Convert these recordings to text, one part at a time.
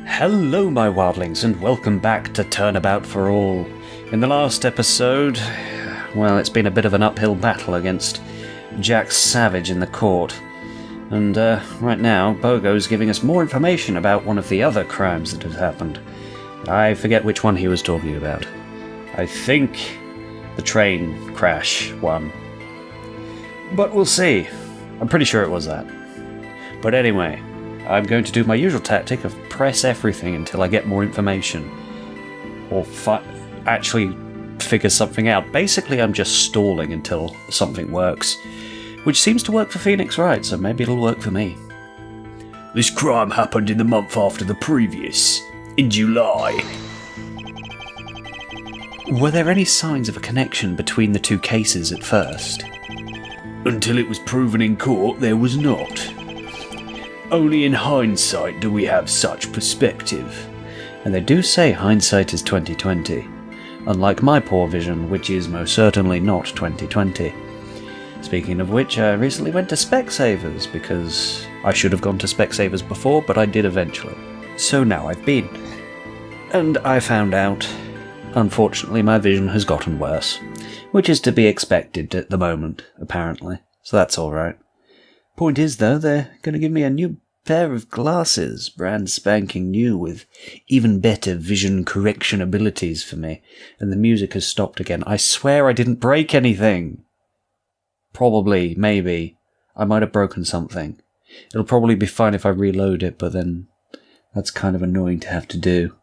Hello my wildlings and welcome back to Turnabout for All. In the last episode, well, it's been a bit of an uphill battle against Jack Savage in the court. And right now, Bogo's giving us more information about one of the other crimes that have happened. I forget which one he was talking about. I think the train crash one. But we'll see. I'm pretty sure it was that. But anyway, I'm going to do my usual tactic of press everything until I get more information. Or actually figure something out. Basically, I'm just stalling until something works. Which seems to work for Phoenix Wright, so maybe it'll work for me. This crime happened in the month after the previous, in July. Were there any signs of a connection between the two cases at first? Until it was proven in court, there was not. Only in hindsight do we have such perspective. And they do say hindsight is 20/20, unlike my poor vision, which is most certainly not 20/20. Speaking of which, I recently went to Specsavers, because I should have gone to Specsavers before, but I did eventually. So now I've been. And I found out, unfortunately, my vision has gotten worse, which is to be expected at the moment, apparently. So that's alright. Point is, though, they're going to give me a new pair of glasses, brand spanking new, with even better vision correction abilities for me. And the music has stopped again. I swear I didn't break anything. Probably, maybe. I might have broken something. It'll probably be fine if I reload it, but then that's kind of annoying to have to do.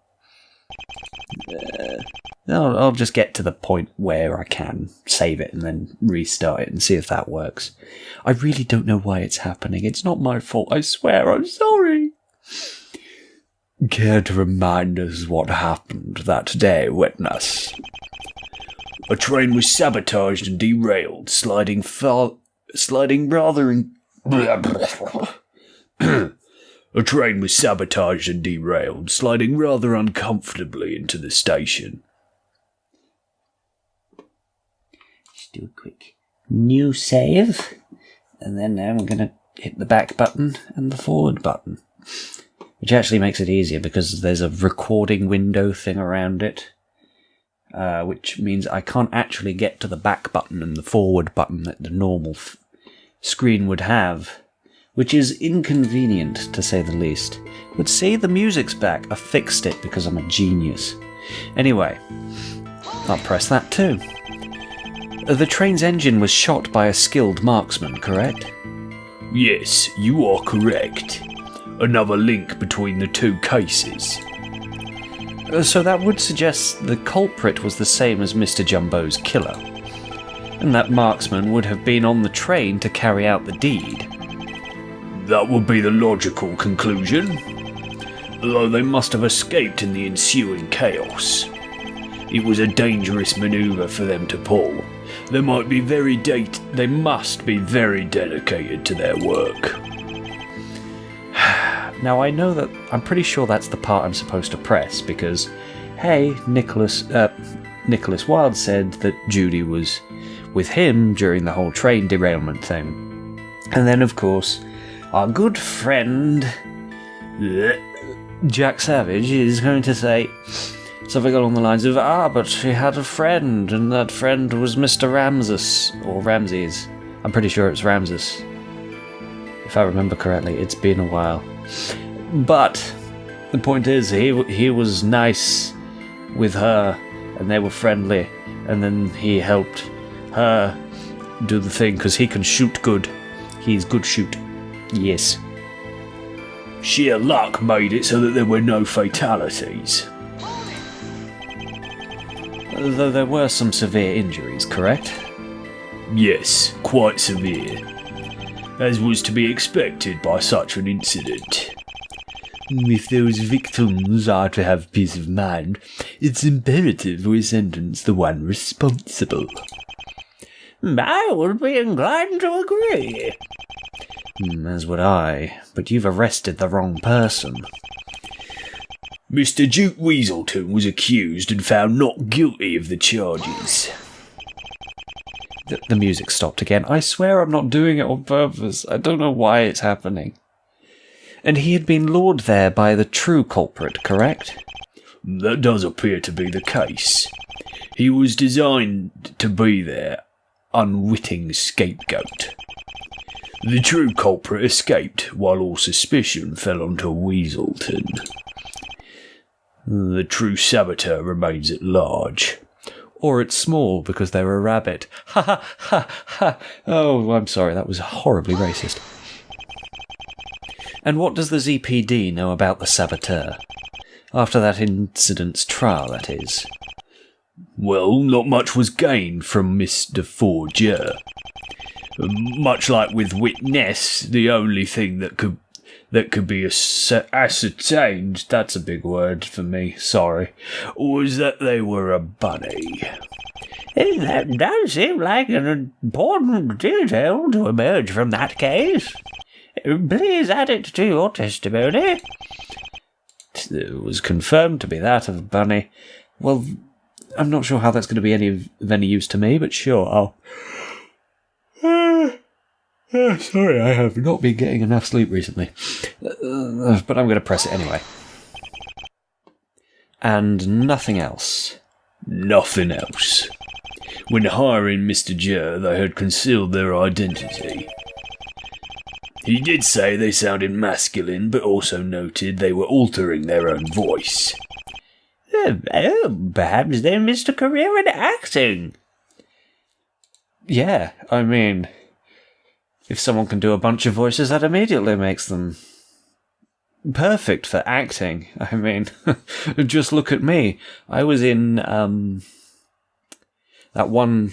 I'll just get to the point where I can save it and then restart it and see if that works. I really don't know why it's happening. It's not my fault, I swear. I'm sorry. Care to remind us what happened that day, witness? A train was sabotaged and derailed, sliding rather in... A train was sabotaged and derailed, sliding rather uncomfortably into the station. Just do a quick new save, and then now I'm going to hit the back button and the forward button, which actually makes it easier because there's a recording window thing around it, which means I can't actually get to the back button and the forward button that the normal screen would have. Which is inconvenient, to say the least. But see, the music's back. I fixed it because I'm a genius. Anyway, I'll press that too. The train's engine was shot by a skilled marksman, correct? Yes, you are correct. Another link between the two cases. So that would suggest the culprit was the same as Mr. Jumbo's killer. And that marksman would have been on the train to carry out the deed. That would be the logical conclusion, although they must have escaped in the ensuing chaos. It was a dangerous manoeuvre for them to pull. They must be very dedicated to their work. Now I know that, I'm pretty sure that's the part I'm supposed to press, because, hey, Nicholas Wilde said that Judy was with him during the whole train derailment thing. And then, of course, our good friend Jack Savage is going to say something along the lines of, but she had a friend, and that friend was Mr. Ramses, or Ramses. I'm pretty sure it's Ramses. If I remember correctly, it's been a while. But the point is, he was nice with her, and they were friendly, and then he helped her do the thing, because he can shoot good. He's good shoot. Yes. Sheer luck made it so that there were no fatalities. Though there were some severe injuries, correct? Yes, quite severe. As was to be expected by such an incident. If those victims are to have peace of mind, it's imperative we sentence the one responsible. I would be inclined to agree. As would I, but you've arrested the wrong person. Mr. Duke Weaselton was accused and found not guilty of the charges. The music stopped again. I swear I'm not doing it on purpose. I don't know why it's happening. And he had been lured there by the true culprit, correct? That does appear to be the case. He was designed to be their unwitting scapegoat. The true culprit escaped, while all suspicion fell onto Weaselton. The true saboteur remains at large. Or it's small because they're a rabbit. Ha ha ha ha. Oh, I'm sorry, that was horribly racist. And what does the ZPD know about the saboteur? After that incident's trial, that is. Well, not much was gained from Mr. Forger. Much like with Witness, the only thing that could be ascertained, that's a big word for me, sorry, was that they were a bunny. That does seem like an important detail to emerge from that case. Please add it to your testimony. It was confirmed to be that of a bunny. Well, I'm not sure how that's going to be of any use to me, but sure, I'll... sorry, I have not been getting enough sleep recently. But I'm going to press it anyway. And nothing else. Nothing else. When hiring Mr. Jer, they had concealed their identity. He did say they sounded masculine, but also noted they were altering their own voice. Perhaps they missed a career in acting. Yeah, I mean, if someone can do a bunch of voices, that immediately makes them perfect for acting. I mean, just look at me. I was in that one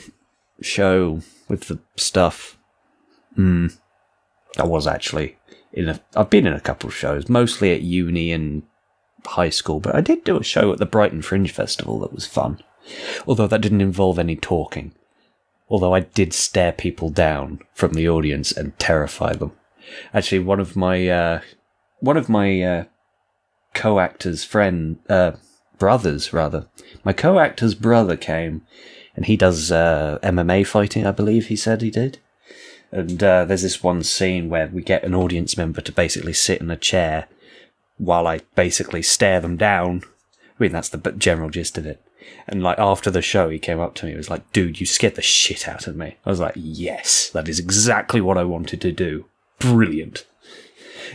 show with the stuff. I was actually I've been in a couple of shows, mostly at uni and high school, but I did do a show at the Brighton Fringe Festival that was fun. Although that didn't involve any talking. Although I did stare people down from the audience and terrify them. Actually, one of my co-actor's brothers, my co-actor's brother came, and he does MMA fighting, I believe he said he did. And there's this one scene where we get an audience member to basically sit in a chair while I basically stare them down. I mean, that's the general gist of it. And like after the show, he came up to me and was like, "Dude, you scared the shit out of me." I was like, "Yes, that is exactly what I wanted to do. Brilliant."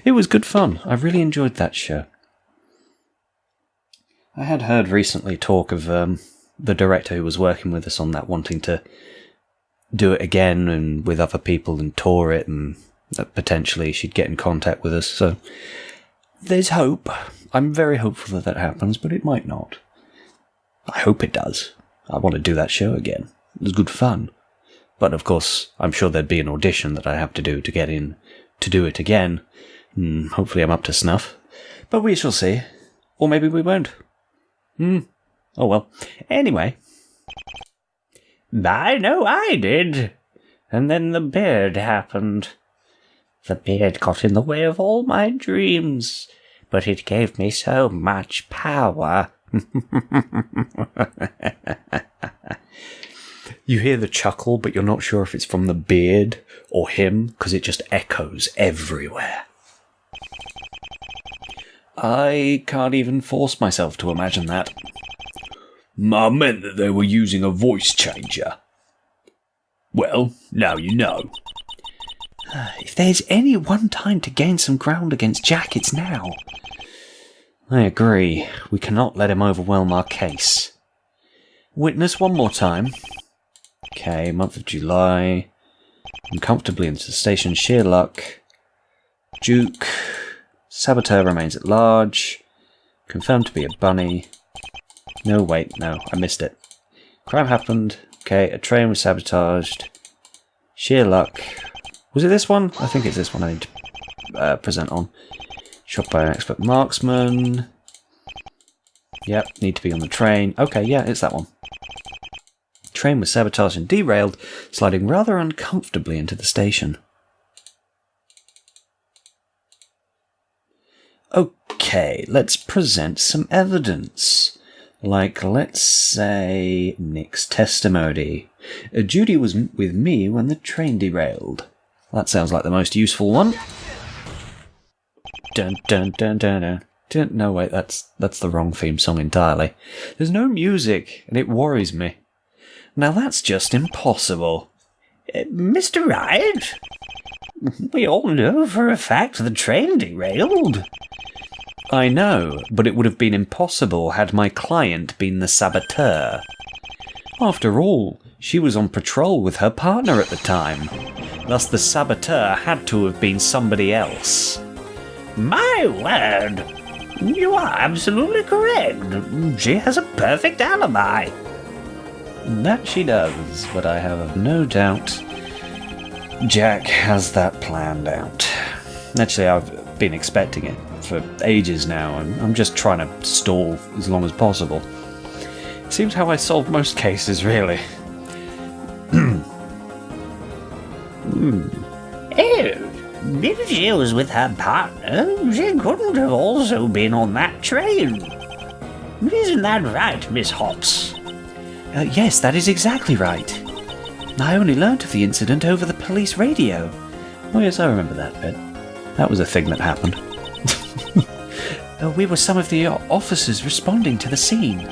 It was good fun. I really enjoyed that show. I had heard recently talk of the director who was working with us on that wanting to do it again and with other people and tour it, and that potentially she'd get in contact with us. So there's hope. I'm very hopeful that happens, but it might not. I hope it does. I want to do that show again. It was good fun. But of course, I'm sure there'd be an audition that I'd have to do to get in to do it again. Hopefully I'm up to snuff. But we shall see. Or maybe we won't. Oh well. Anyway. I know I did. And then the beard happened. The beard got in the way of all my dreams. But it gave me so much power. You hear the chuckle, but you're not sure if it's from the beard or him, because it just echoes everywhere. I can't even force myself to imagine that. I meant that they were using a voice changer. Well, now you know. If there's any one time to gain some ground against Jack, it's now. I agree. We cannot let him overwhelm our case. Witness one more time. Okay, month of July. I'm comfortably into the station. Sheer luck. Duke. Saboteur remains at large. Confirmed to be a bunny. No, wait, no, I missed it. Crime happened. Okay, a train was sabotaged. Sheer luck. Was it this one? I think it's this one I need to present on. Shot by an expert marksman. Yep, need to be on the train. Okay, yeah, it's that one. Train was sabotaged and derailed, sliding rather uncomfortably into the station. Okay, let's present some evidence. Like, let's say, Nick's testimony. Judy was with me when the train derailed. That sounds like the most useful one. Dun dun dun dun dun. No, wait, that's the wrong theme song entirely. There's no music, and it worries me. Now that's just impossible. Mr. Wright, we all know for a fact the train derailed. I know, but it would have been impossible had my client been the saboteur. After all, she was on patrol with her partner at the time. Thus the saboteur had to have been somebody else. My word! You are absolutely correct. She has a perfect alibi. That she does, but I have no doubt Jack has that planned out. Actually, I've been expecting it for ages now, and I'm just trying to stall as long as possible. It seems how I solve most cases, really. If she was with her partner, she couldn't have also been on that train. Isn't that right, Miss Hops? Yes, that is exactly right. I only learnt of the incident over the police radio. Oh yes, I remember that bit. That was a thing that happened. We were some of the officers responding to the scene.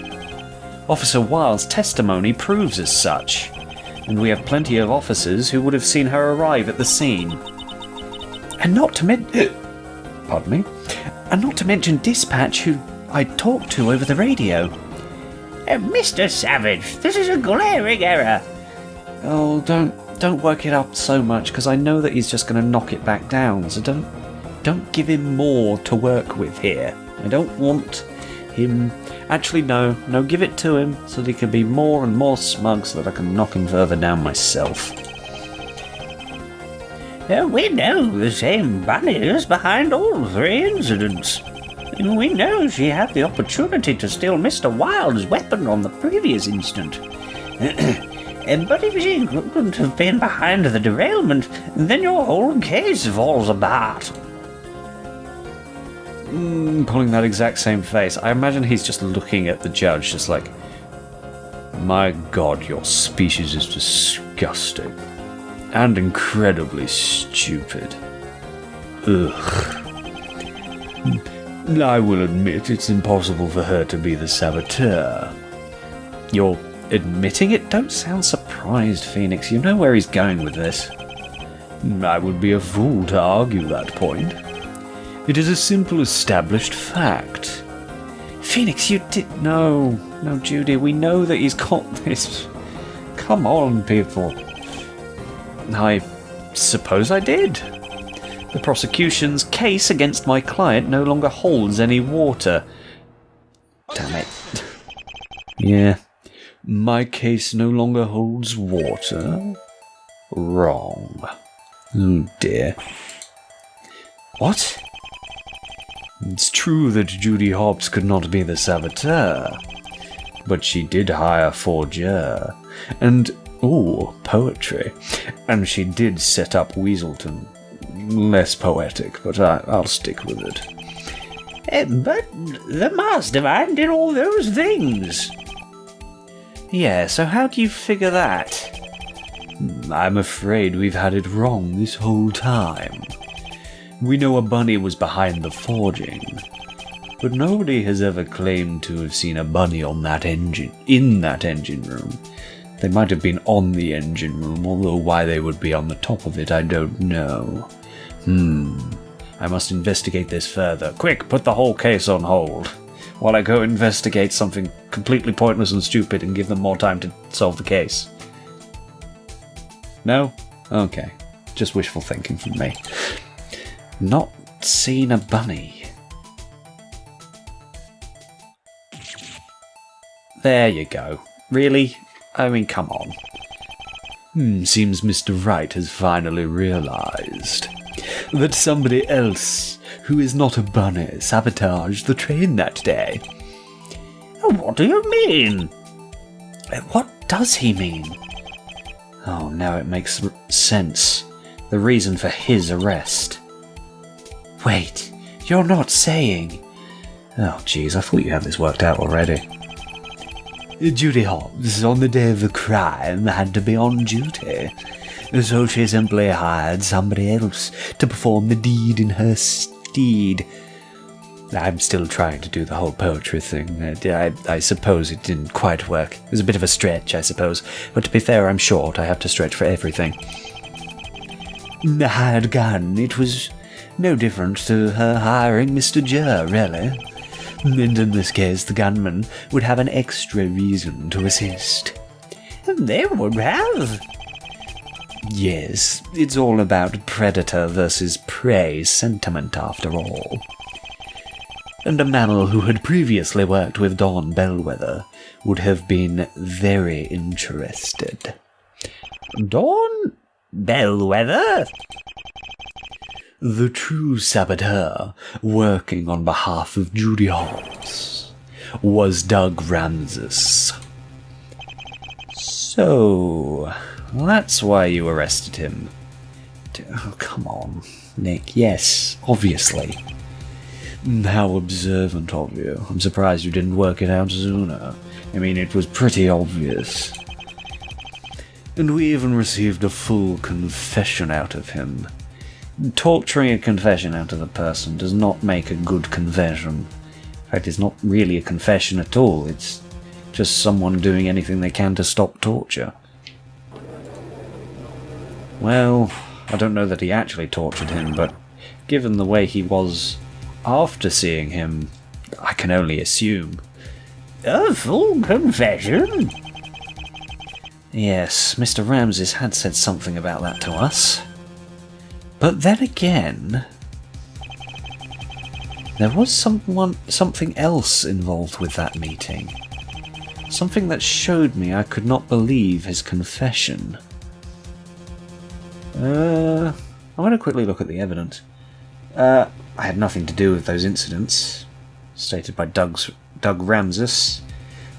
Officer Wilde's testimony proves as such, and we have plenty of officers who would have seen her arrive at the scene. And not to mention Dispatch, who I talked to over the radio. Mr. Savage, this is a glaring error. Oh, don't work it up so much, because I know that he's just going to knock it back down. So don't give him more to work with here. I don't want him. Actually, no, give it to him so that he can be more and more smug, so that I can knock him further down myself. We know the same bunny is behind all three incidents. We know she had the opportunity to steal Mr. Wilde's weapon on the previous instant. But if she couldn't have been behind the derailment, then your whole case falls apart. Pulling that exact same face. I imagine he's just looking at the judge, just like, my God, your species is disgusting. And incredibly stupid. Ugh. I will admit it's impossible for her to be the saboteur. You're admitting it? Don't sound surprised, Phoenix. You know where he's going with this. I would be a fool to argue that point. It is a simple established fact. Phoenix, you did... No, Judy, we know that he's got this. Come on, people. I suppose I did. The prosecution's case against my client no longer holds any water. Damn it. Yeah. My case no longer holds water? Wrong. Oh dear. What? It's true that Judy Hobbs could not be the saboteur, but she did hire forger, and, poetry, and she did set up Weaselton. Less poetic, but I'll stick with it. But the mastermind did all those things. Yeah, so how do you figure that? I'm afraid we've had it wrong this whole time. We know a bunny was behind the forging, but nobody has ever claimed to have seen a bunny in that engine room. They might have been on the engine room, although why they would be on the top of it, I don't know. I must investigate this further. Quick, put the whole case on hold, while I go investigate something completely pointless and stupid and give them more time to solve the case. No? Okay. Just wishful thinking from me. Not seen a bunny. There you go. Really? I mean, come on. Seems Mr. Wright has finally realized that somebody else who is not a bunny sabotaged the train that day. What do you mean? What does he mean? Oh, now it makes sense. The reason for his arrest. Wait, you're not saying... Oh, jeez, I thought you had this worked out already. Judy Hobbs, on the day of the crime, had to be on duty, so she simply hired somebody else to perform the deed in her stead. steed. I'm still trying to do the whole poetry thing. I suppose it didn't quite work. It was a bit of a stretch, I suppose. But to be fair, I'm short. I have to stretch for everything. The hired gun, it was no different to her hiring Mr. J, really. And in this case, the gunman would have an extra reason to assist. They would have. Yes, it's all about predator versus prey sentiment after all. And a mammal who had previously worked with Dawn Bellwether would have been very interested. Dawn Bellwether? The true saboteur, working on behalf of Judy Hawes, was Doug Ramses. So, that's why you arrested him. Oh, come on, Nick. Yes, obviously. How observant of you. I'm surprised you didn't work it out sooner. I mean, it was pretty obvious. And we even received a full confession out of him. Torturing a confession out of a person does not make a good confession. In fact, it's not really a confession at all. It's just someone doing anything they can to stop torture. Well, I don't know that he actually tortured him, but given the way he was after seeing him, I can only assume. A full confession? Yes, Mr. Ramses had said something about that to us. But then again, there was something else involved with that meeting. Something that showed me I could not believe his confession. I'm going to quickly look at the evidence. I had nothing to do with those incidents, stated by Doug Ramses.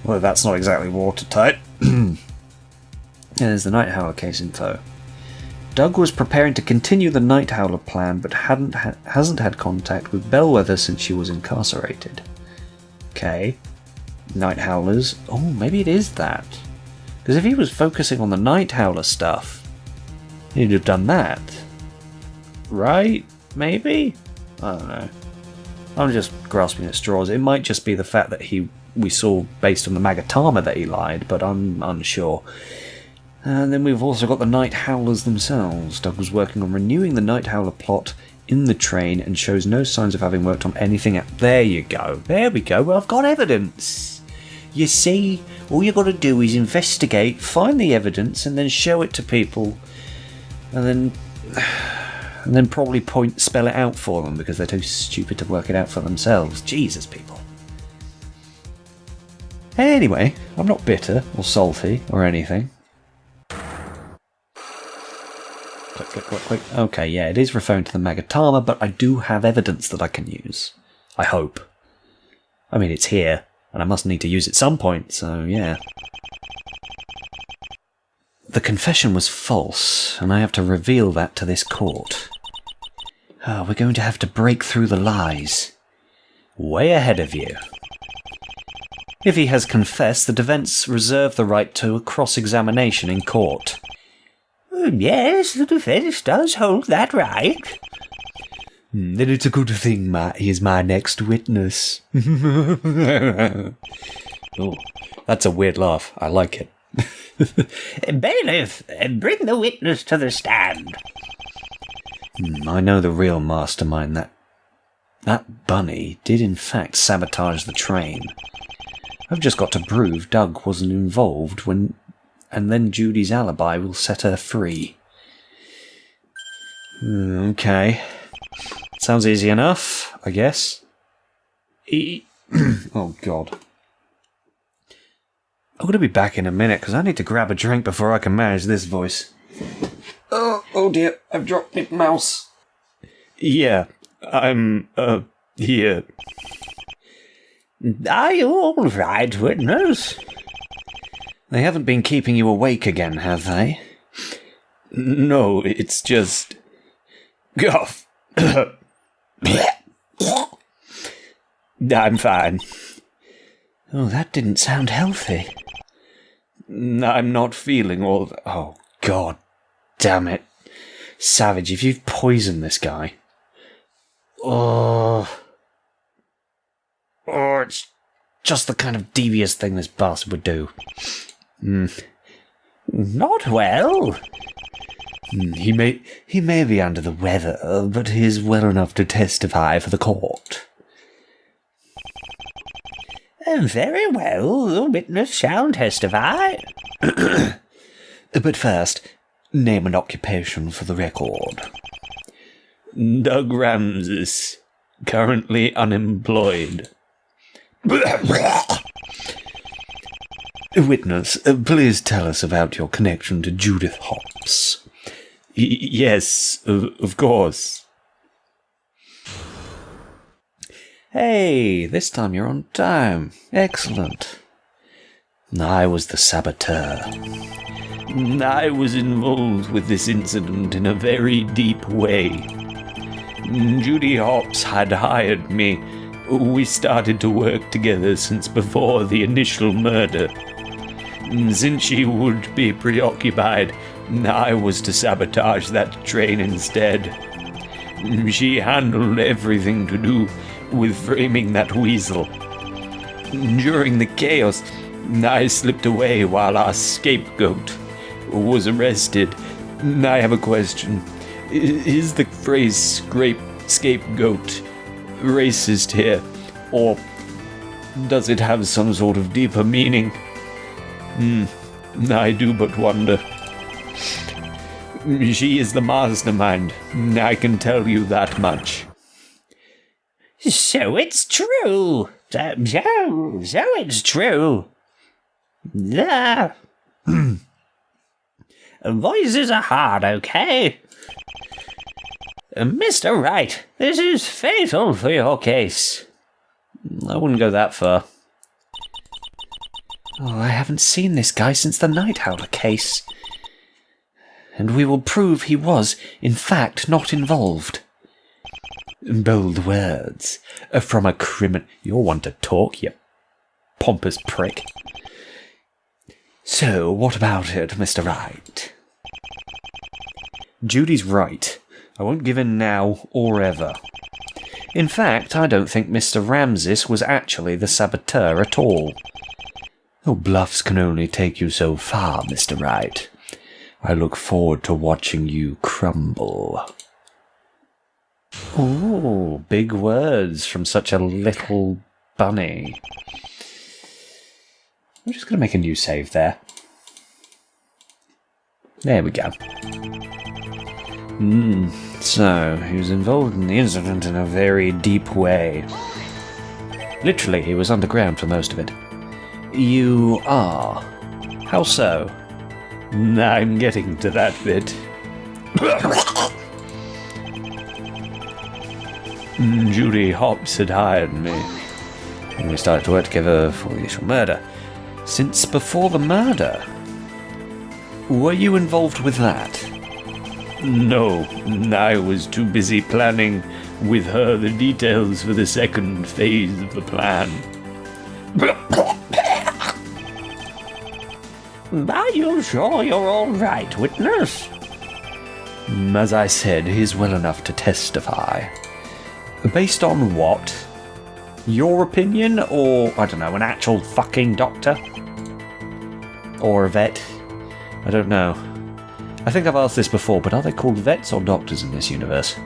Well, that's not exactly watertight. There's the Night Howler case info. Doug was preparing to continue the Night Howler plan, but hasn't had contact with Bellwether since she was incarcerated. Okay. Night Howlers. Oh, maybe it is that. Because if he was focusing on the Night Howler stuff, he'd have done that. Right? Maybe? I don't know. I'm just grasping at straws. It might just be the fact that we saw based on the Magatama that he lied, but I'm unsure. And then we've also got the Night Howlers themselves. Doug was working on renewing the Night Howler plot in the train and shows no signs of having worked on anything. There you go. There we go. Well, I've got evidence. You see, all you got to do is investigate, find the evidence, and then show it to people. And then probably spell it out for them because they're too stupid to work it out for themselves. Jesus, people. Anyway, I'm not bitter or salty or anything. Click. Okay, yeah, it is referring to the Magatama, but I do have evidence that I can use. I hope. I mean, it's here, and I must need to use it at some point, so yeah. The confession was false, and I have to reveal that to this court. Oh, we're going to have to break through the lies. Way ahead of you. If he has confessed, the defence reserve the right to a cross-examination in court. Yes, the defence does hold that right. Then it's a good thing he is my next witness. Oh, that's a weird laugh. I like it. Bailiff, bring the witness to the stand. I know the real mastermind. That bunny did in fact sabotage the train. I've just got to prove Doug wasn't involved and then Judy's alibi will set her free. Okay. Sounds easy enough, I guess. Oh, God. I'm going to be back in a minute, because I need to grab a drink before I can manage this voice. Oh dear, I've dropped my mouse. Yeah, I'm, here. Are you all right, witness? They haven't been keeping you awake again, have they? No, it's just... Goff. I'm fine. Oh, that didn't sound healthy. I'm not feeling all... Oh, God damn it. Savage, if you've poisoned this guy... Oh, it's just the kind of devious thing this bastard would do. Not well. He may be under the weather, but he is well enough to testify for the court. Very well, the witness shall testify. But first, name and occupation for the record. Doug Ramses, currently unemployed. Witness, please tell us about your connection to Judith Hopps. Yes, of course. Hey, this time you're on time. Excellent. I was the saboteur. I was involved with this incident in a very deep way. Judy Hopps had hired me. We started to work together since before the initial murder. Since she would be preoccupied, I was to sabotage that train instead. She handled everything to do with framing that weasel. During the chaos, I slipped away while our scapegoat was arrested. I have a question. Is the phrase scapegoat racist here, or does it have some sort of deeper meaning? I do but wonder. She is the mastermind, I can tell you that much. So it's true. So it's true. Voices are hard, okay? Mr. Wright, this is fatal for your case. I wouldn't go that far. Oh, I haven't seen this guy since the Night Howler case. And we will prove he was, in fact, not involved. Bold words. From a criminal... You're one to talk, you pompous prick. So, what about it, Mr. Wright? Judy's right. I won't give in now or ever. In fact, I don't think Mr. Ramses was actually the saboteur at all. Oh, bluffs can only take you so far, Mr. Wright. I look forward to watching you crumble. Ooh, big words from such a little bunny. I'm just going to make a new save there. There we go. So, he was involved in the incident in a very deep way. Literally, he was underground for most of it. You are. How so? I'm getting to that bit. Judy Hopps had hired me, and we started to work together for the initial murder. Since before the murder? Were you involved with that? No, I was too busy planning with her the details for the second phase of the plan. Are you sure you're all right, witness? As I said, he's well enough to testify. Based on what? Your opinion, or, I don't know, an actual fucking doctor? Or a vet? I don't know. I think I've asked this before, but are they called vets or doctors in this universe?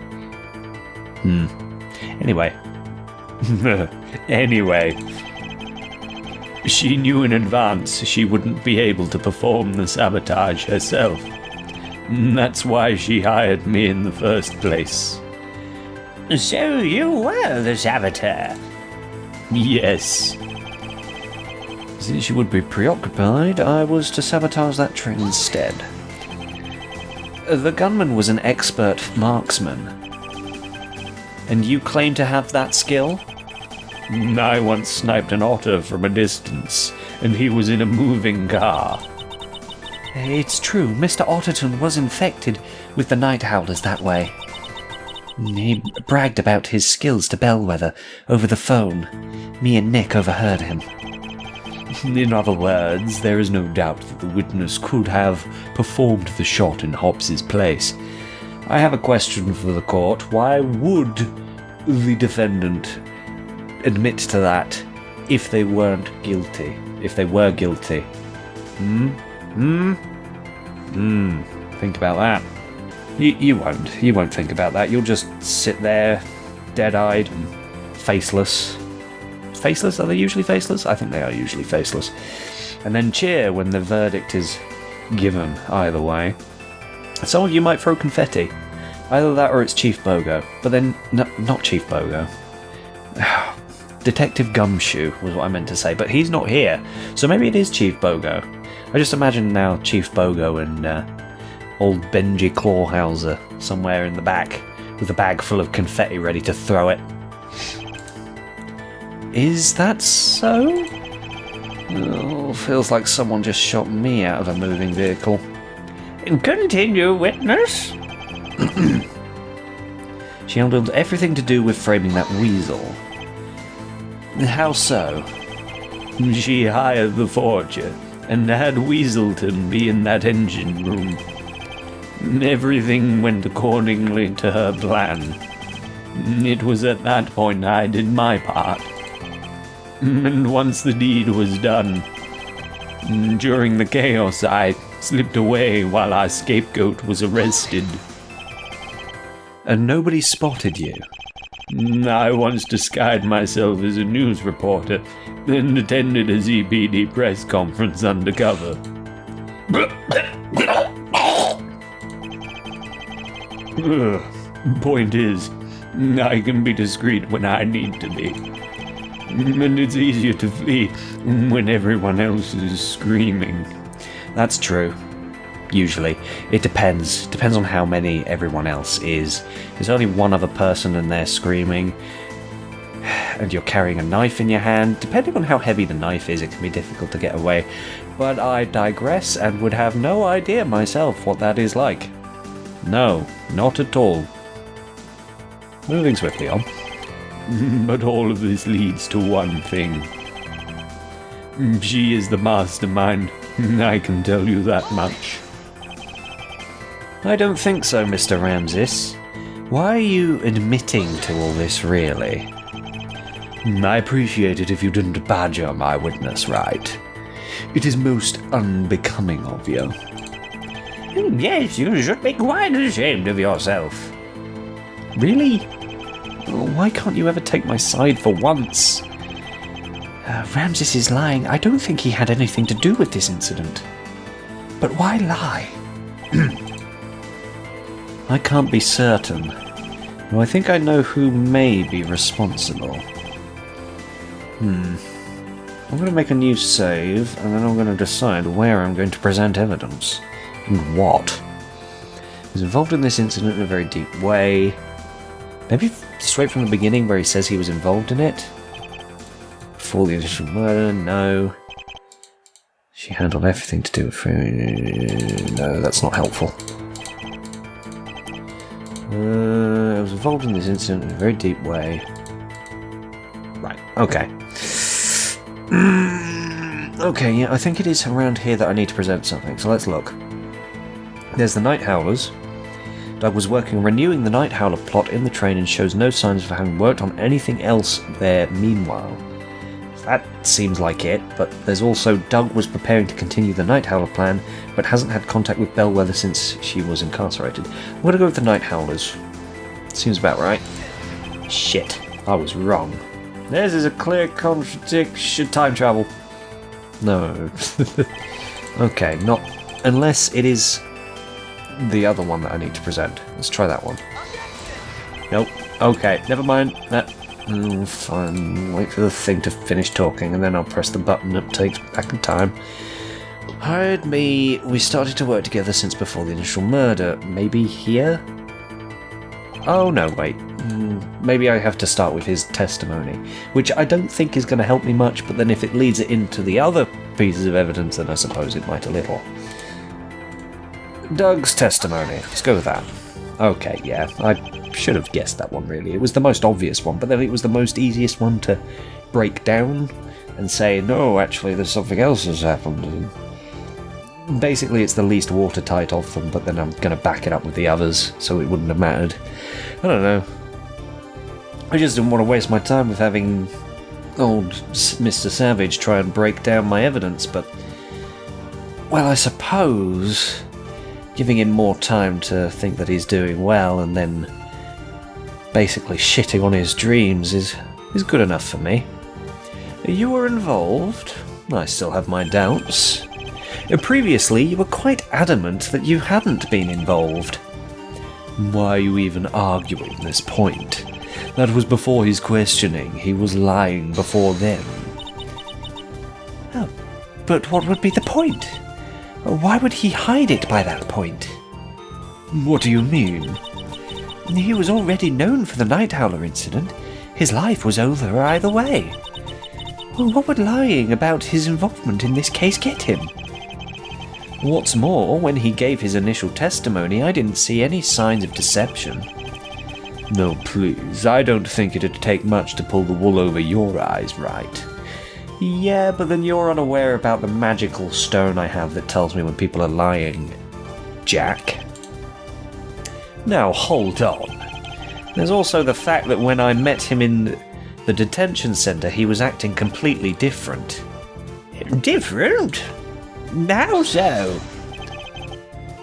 Anyway. Anyway. She knew in advance she wouldn't be able to perform the sabotage herself. That's why she hired me in the first place. So you were the saboteur? Yes. Since she would be preoccupied, I was to sabotage that train instead. The gunman was an expert marksman. And you claim to have that skill? I once sniped an otter from a distance, and he was in a moving car. It's true, Mr. Otterton was infected with the Night Howlers that way. He bragged about his skills to Bellwether over the phone. Me and Nick overheard him. In other words, there is no doubt that the witness could have performed the shot in Hobbs's place. I have a question for the court. Why would the defendant admit to that if they weren't guilty? If they were guilty? Think about that. You won't. You won't think about that. You'll just sit there, dead-eyed and faceless. Faceless? Are they usually faceless? I think they are usually faceless. And then cheer when the verdict is given, either way. Some of you might throw confetti. Either that or it's Chief Bogo. But then, not Chief Bogo. Detective Gumshoe was what I meant to say, but he's not here. So maybe it is Chief Bogo. I just imagine now Chief Bogo and old Benji Clawhauser somewhere in the back with a bag full of confetti ready to throw it. Is that so? Oh, feels like someone just shot me out of a moving vehicle. Continue, witness. She handled everything to do with framing that weasel. How so? She hired the forger and had Weaselton be in that engine room. Everything went accordingly to her plan. It was at that point I did my part. And once the deed was done, during the chaos I slipped away while our scapegoat was arrested. And nobody spotted you? I once disguised myself as a news reporter and attended a ZPD press conference undercover. Point is, I can be discreet when I need to be. And it's easier to flee when everyone else is screaming. That's true. Usually. It depends. Depends on how many everyone else is. There's only one other person and they're screaming. And you're carrying a knife in your hand. Depending on how heavy the knife is, it can be difficult to get away. But I digress and would have no idea myself what that is like. No, not at all. Moving swiftly on. But all of this leads to one thing. She is the mastermind. I can tell you that much. I don't think so, Mr. Ramses. Why are you admitting to all this, really? I appreciate it if you didn't badger my witness, Wright. It is most unbecoming of you. Yes, you should be quite ashamed of yourself. Really? Why can't you ever take my side for once? Ramses is lying. I don't think he had anything to do with this incident. But why lie? I can't be certain. Though I think I know who may be responsible. I'm going to make a new save, and then I'm going to decide where I'm going to present evidence. And what. He was involved in this incident in a very deep way. Maybe straight from the beginning where he says he was involved in it? Before the initial murder, no. She handled everything to do with... No, that's not helpful. I was involved in this incident in a very deep way. Right, okay. Okay, yeah, I think it is around here that I need to present something, so let's look. There's the Night Howlers. Doug was working on renewing the Night Howler plot in the train and shows no signs of having worked on anything else there meanwhile. That seems like it, but there's also Doug was preparing to continue the Night Howler plan, but hasn't had contact with Bellwether since she was incarcerated. I'm going to go with the Night Howlers. Seems about right. Shit, I was wrong. Theirs is a clear contradiction. Time travel. No. Okay, not... Unless it is the other one that I need to present. Let's try that one. Nope. Okay, never mind. That... fine. Wait for the thing to finish talking, and then I'll press the button that takes back in time. Hired me. We started to work together since before the initial murder. Maybe here? Oh, no, wait. Maybe I have to start with his testimony, which I don't think is going to help me much, but then if it leads it into the other pieces of evidence, then I suppose it might a little. Doug's testimony. Let's go with that. Okay, yeah, I should have guessed that one, really. It was the most obvious one, but then it was the most easiest one to break down and say, no, actually, there's something else has happened. Basically, it's the least watertight of them, but then I'm going to back it up with the others, so it wouldn't have mattered. I don't know. I just didn't want to waste my time with having old Mr. Savage try and break down my evidence, but... well, I suppose giving him more time to think that he's doing well and then basically shitting on his dreams is good enough for me. You were involved. I still have my doubts. Previously, you were quite adamant that you hadn't been involved. Why are you even arguing this point? That was before his questioning. He was lying before then. Oh, but what would be the point? Why would he hide it by that point? What do you mean? He was already known for the Night Howler incident. His life was over either way. What would lying about his involvement in this case get him? What's more, when he gave his initial testimony, I didn't see any signs of deception. No, please, I don't think it'd take much to pull the wool over your eyes, Wright. Yeah, but then you're unaware about the magical stone I have that tells me when people are lying, Jack. Now, hold on. There's also the fact that when I met him in the detention centre, he was acting completely different. Different? How so?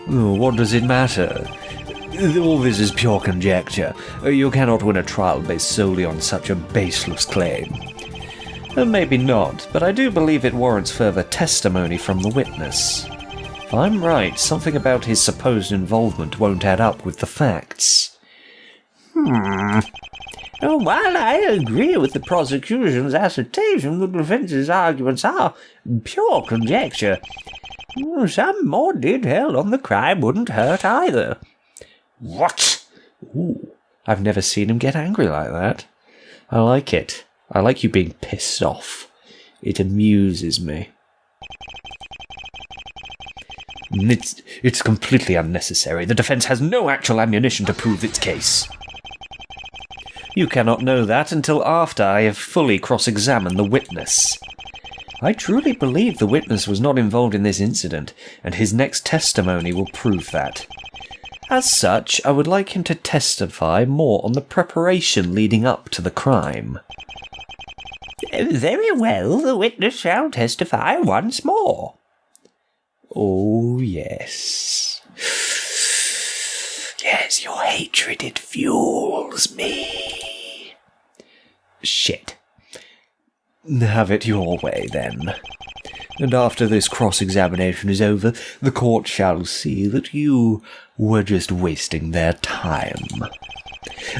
Oh, what does it matter? All this is pure conjecture. You cannot win a trial based solely on such a baseless claim. Maybe not, but I do believe it warrants further testimony from the witness. If I'm right, something about his supposed involvement won't add up with the facts. While I agree with the prosecution's assertion, the defence's arguments are pure conjecture. Some more detail on the crime wouldn't hurt either. What? Ooh, I've never seen him get angry like that. I like it. I like you being pissed off. It amuses me. It's completely unnecessary. The defense has no actual ammunition to prove its case. You cannot know that until after I have fully cross-examined the witness. I truly believe the witness was not involved in this incident, and his next testimony will prove that. As such, I would like him to testify more on the preparation leading up to the crime. Very well, the witness shall testify once more. Oh, yes. Yes, your hatred, it fuels me. Shit. Have it your way, then. And after this cross-examination is over, the court shall see that you were just wasting their time.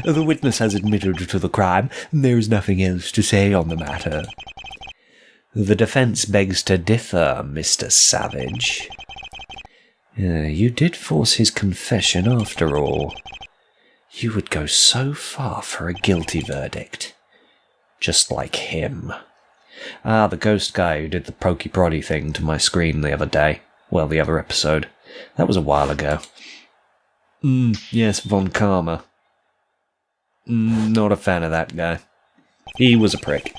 The witness has admitted to the crime, and there is nothing else to say on the matter. The defense begs to differ, Mr. Savage. You did force his confession after all. You would go so far for a guilty verdict. Just like him. The ghost guy who did the pokey-proddy thing to my screen the other day. Well, the other episode. That was a while ago. Yes, Von Karma. Not a fan of that guy. He was a prick.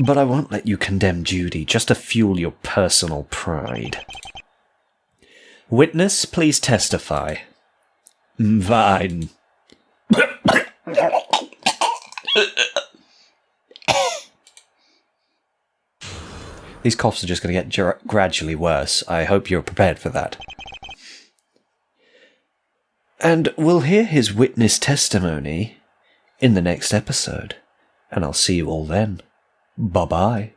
But I won't let you condemn Judy just to fuel your personal pride. Witness, please testify. Fine. These coughs are just going to get gradually worse. I hope you're prepared for that. And we'll hear his witness testimony in the next episode. And I'll see you all then. Bye-bye.